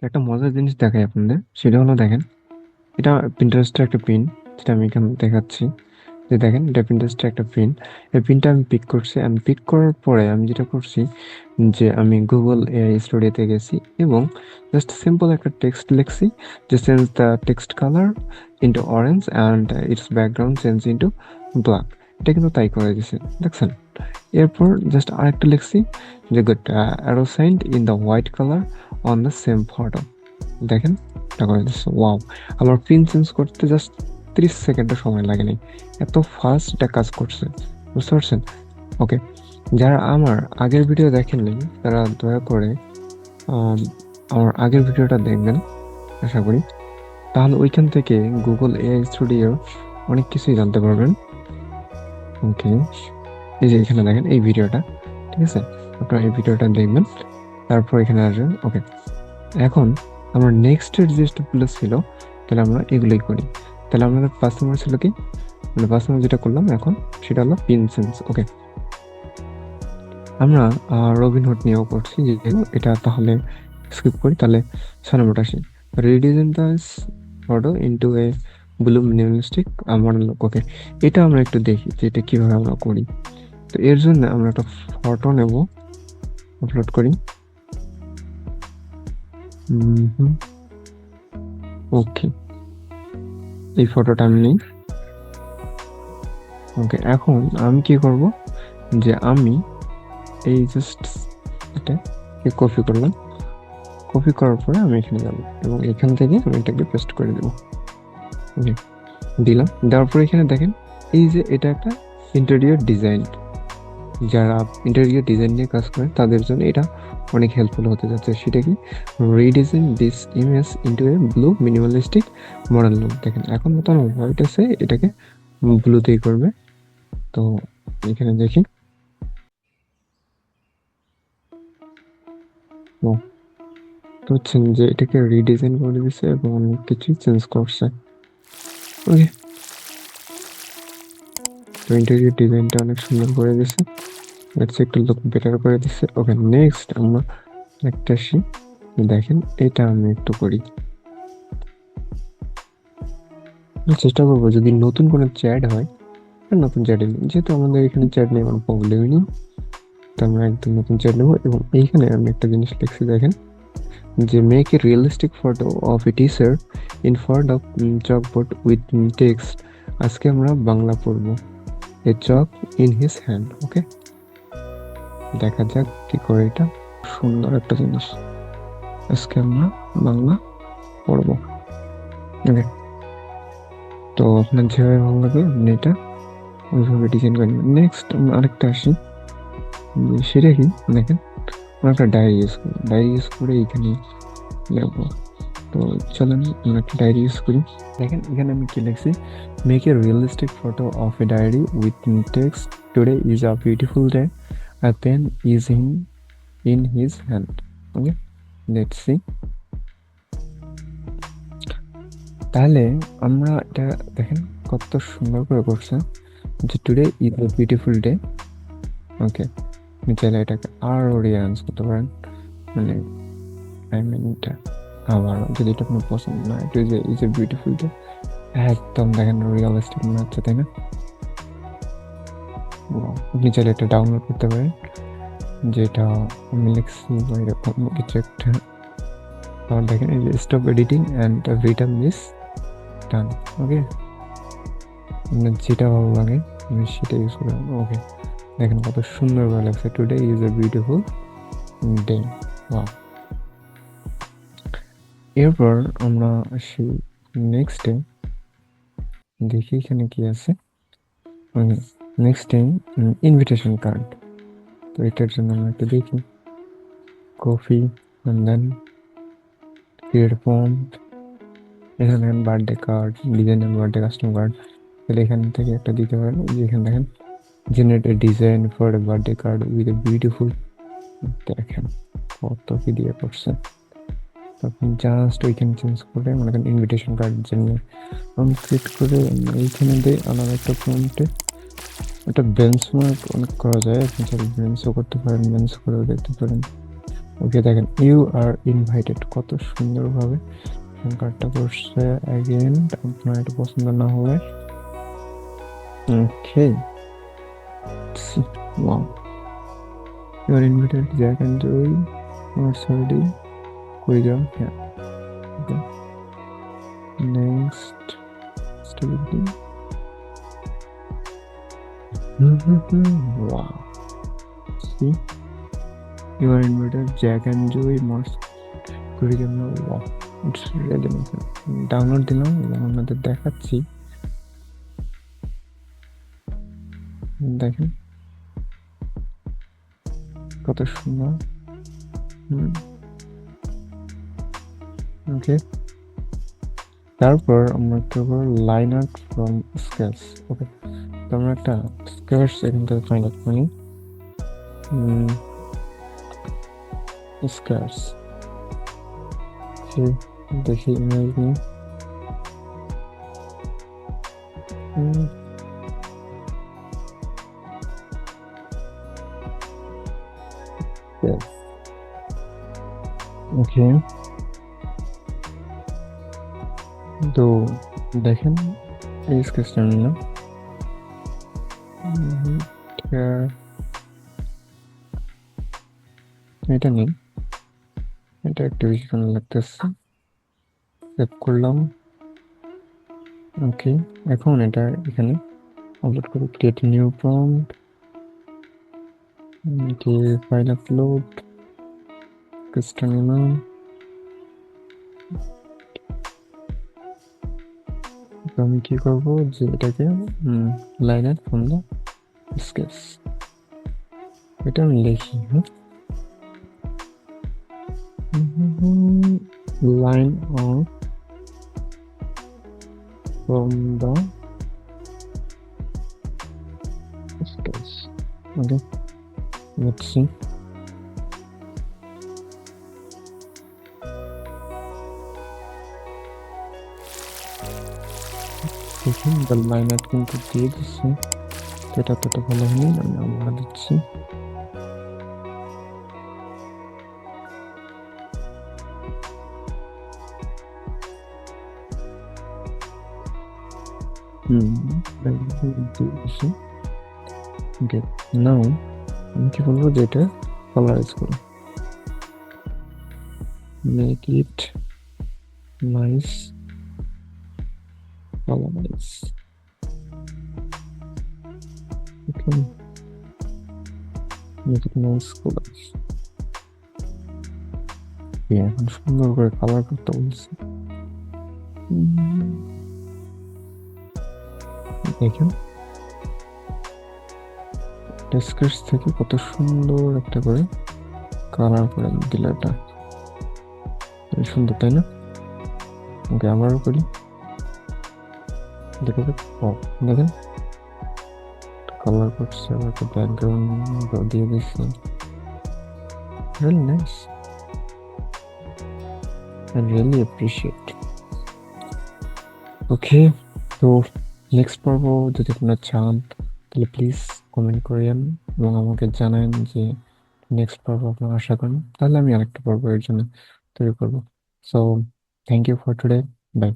একটা মজার জিনিস দেখাই আপনাদের, সেটা হলো দেখেন, এটা পিন্টারেস্টের একটা পিন, যেটা আমি এখানে দেখাচ্ছি। যে দেখেন, এটা পিন্টারেস্টের একটা পিন। এই পিনটা আমি পিক করছি, আমি পিক করার পরে আমি যেটা করছি, যে আমি গুগল এআই স্টুডিওতে গেছি এবং জাস্ট সিম্পল একটা টেক্সট লিখছি, যে change the text colour into orange and it's background change into black. এটা কিন্তু তাই করে দিছে, দেখছেন? এরপর জাস্ট আরেকটা লিখছি, যে good arrow sign in the white colour on the same photo. দেখেন, এটা করে দিচ্ছে। ওয়াও! আমার পিন চেঞ্জ করতে জাস্ট 30 সেকেন্ডও সময় লাগে নাই, এত ফাস্ট এটা কাজ করছে, বুঝতে পারছেন? ওকে, যারা আমার আগের ভিডিও দেখেননি তারা দয়া করে আম, আমার আগের ভিডিওটা দেখবেন, আশা করি। তাহলে ওইখান থেকে গুগল এআই স্টুডিও অনেক কিছুই জানতে পারবেন। ওকে, এই যে এখানে দেখেন এই ভিডিওটা, ঠিক আছে? আপনারা এই ভিডিওটা দেখবেন, তারপর এখানে আসবেন। ওকে, এখন আমার নেক্সটের যে স্টেপগুলো ছিল, তাহলে আমরা এগুলোই করি। তাহলে আমাদের 5 নম্বর ছিল কি, মানে 5 নম্বর যেটা করলাম এখন, সেটা হলো পিন সেন্স। ওকে, আমরা রবিনহুড নিয়েও করছি, যে এটা তাহলে স্কিপ করি। তাহলে 6 নম্বরটা আসি, redesign the photo into a blue minimalistic model. Okay, এটা আমরা একটু দেখি যে এটা কিভাবে আমরা করি। তো এর জন্য আমরা একটা ফটো নেব, আপলোড করি। ওকে, এই ফটোটা আমি নেই। ওকে, এখন আমি কি করব, যে আমি এই জাস্ট এটা কপি করলাম, কপি করার পরে আমি এখানে যাব এবং এখান থেকে আমি এটাকে পেস্ট করে দেবো। ওকে, দিলাম। দেওয়ার পরে এখানে দেখেন, এই যে এটা একটা ইন্টেরিয়র ডিজাইন, যারা ইন্টেরিয়র ডিজাইন নিয়ে কাজ করে তাদের জন্য এটা অনেক হেল্পফুল হতে যাচ্ছে। সেটা কি, redesign this image into a blue minimalistic model look. দেখেন, এখন মতো হোয়াইট আছে, এটাকে ব্লুতেই করবে। তো এখানে দেখি, ও, তো হচ্ছেন যে এটাকে রিডিজাইন করে দিচ্ছে এবং অনেক কিছু চেঞ্জ করছে। ওকে, তো ইন্টেরিয়র ডিজাইনটা অনেক সুন্দর করে দিছে, একটু লুক বেটার করে দিচ্ছে। ওকে, নেক্সট আমরা একটা আসি, দেখেন এটা আমি একটু করি। আমি চেষ্টা করবো যদি নতুন কোনো চ্যাট হয়, আর নতুন চ্যাটে নিই, যেহেতু আমাদের এখানে চ্যাট নিয়ে কোনো প্রবলেমই নেই, তো আমরা একদম নতুন চ্যাট নেবো। এবং এইখানে আমি একটা জিনিস লিখছি, দেখেন, যে make a realistic photo of a teacher in front of chalkboard with text. আজকে আমরা বাংলা পড়বো, এ চক ইন হিজ হ্যান্ড। ওকে, দেখা যাক কি করে এটা। সুন্দর একটা জিনিস, আজকে আমরা বাংলা পড়বো। ওকে, তো আপনার যেভাবে ভালো লাগে আপনি এটা ওইভাবে ডিজাইন করে নেবেন। নেক্সট আমরা আরেকটা আসি, সেটা কি, দেখেন, আমরা একটা ডায়েরি ইউজ করি, ডায়েরি ইউজ করে এইখানে লিখবো। তো চলেন আমরা একটা ডায়েরি ইউজ করি। দেখেন এখানে আমি কি লিখছি, make a realistic photo of a diary with text, today is a beautiful day, a pen is in his hand. Okay, let's see. তাহলে আমরা এটা দেখেন কত সুন্দর করে করছে, যে today is a beautiful day. Okay, আপনি চাইলে এটাকে আরও রিয়ারেঞ্জ করতে পারেন, মানে টাইমিংটা আবার যদি এটা আপনার পছন্দ না, এটা যে ইজ এ বিউটিফুল ডে, একদম দেখেন রিয়েলিস্টিক মনে হচ্ছে, তাই না? Wow, আপনি চাইলে এটা ডাউনলোড করতে পারেন, যেটা আমি লিখছি বা এরকম কিছু একটা। আবার দেখেন এই যে stop editing and return this, done. Okay, আপনার যেটা ভালো লাগে আপনি সেটা ইউজ করবেন। ওকে, দেখেন কত সুন্দর করে লাগছে, today is a beautiful day. Wow! এরপর আমরা আসি নেক্সটে, দেখি এখানে কি আছে। Next time invitation card. তো এটার জন্য আমরা একটু দেখি, কফি দেন ক্রিয়েট ফর্ম, এখানে দেখেন বার্থডে কার্ড, ডিজাইনের বার্থডে কাস্টম কার্ড। তাহলে এখান থেকে একটা দিতে পারেন, যে এখানে দেখেন generate A design for a birthday card with a beautiful. দেখেন কত কি দিয়ে করছে। তখন জাস্ট ওইখানে চেঞ্জ করে মনে করেন ইনভিটেশন কার্ড জন্য আমি ক্রিয়েট করে এইখানে দিই আলাদা একটা ফ্রন্টে। এটা বেঞ্চমার্ক অনেক করা যায়, আপনি চাইলে বেঞ্চও করতে পারেন, বেঞ্চ করেও দেখতে পারেন। ওকে দেখেন, ইউ আর ইনভাইটেড, কত সুন্দরভাবে কার্ডটা করছে। অ্যাগেন আপনার এটা পছন্দ না হলে okay, wow, you are invited Jack and Joy আমার সরি কুড়িগ্রাম, হ্যাঁ। Okay, next stability, wow, see you are invited Jack and Joy মর্স Kurigram, wow, it's really nice. Download দিলাম এবং আপনাদের দেখাচ্ছি, দেখেন কত সুন্দর। ওকে, তারপর আমরা করবো লাইন আর্ট ফ্রম স্কেচ। ওকে, তো আমরা একটা স্কেচ এখান থেকে ফাইন্ড আউট করি। স্কেচ, দেখি ইমেজ নিয়ে। ওকে, তো দেখেন এই স্কেচটা নিলাম, এটা নিন, এটা একটু বেশি কেন লাগতেছে, সেভ করলাম। ওকে, এখন এটা এখানে আপলোড করি, create new prompt, file upload, স্কেচটা নিলাম। আমি কি করবো যে এটাকে line art from the sketch, এটা আমি লিখি, হ্যাঁ, line art from the sketch. Okay, let's see. দেখুন দ্য লাইন আর্ট কিন্তু দিয়ে দিচ্ছে, এটা তত ভালো হয়নি, আমি আমরা দিচ্ছি। ওকে, নাও আমি কি বলবো যে এটা কালারাইজ করো, make it nice colourise. Okay, make it nice colourise. এখন সুন্দর করে কালার করতে বলছি, দেখেন স্কেচ থেকে কত সুন্দর একটা করে কালার করে দিল, এটা সুন্দর তাই না? ওকে, আবারও করি, দেখেন দেখেন কালার করছে, আবার একটা ব্যাকগ্রাউন্ড দিয়ে দিচ্ছে, really nice, I really appreciate. ওকে, তো নেক্সট পর্ব যদি আপনারা চান তাহলে প্লিজ কমেন্ট করেন এবং আমাকে জানান যে নেক্সট পর্ব আপনারা আশা করেন, তাহলে আমি আরেকটা পর্ব এর জন্য তৈরি করবো। So thank you for today, by.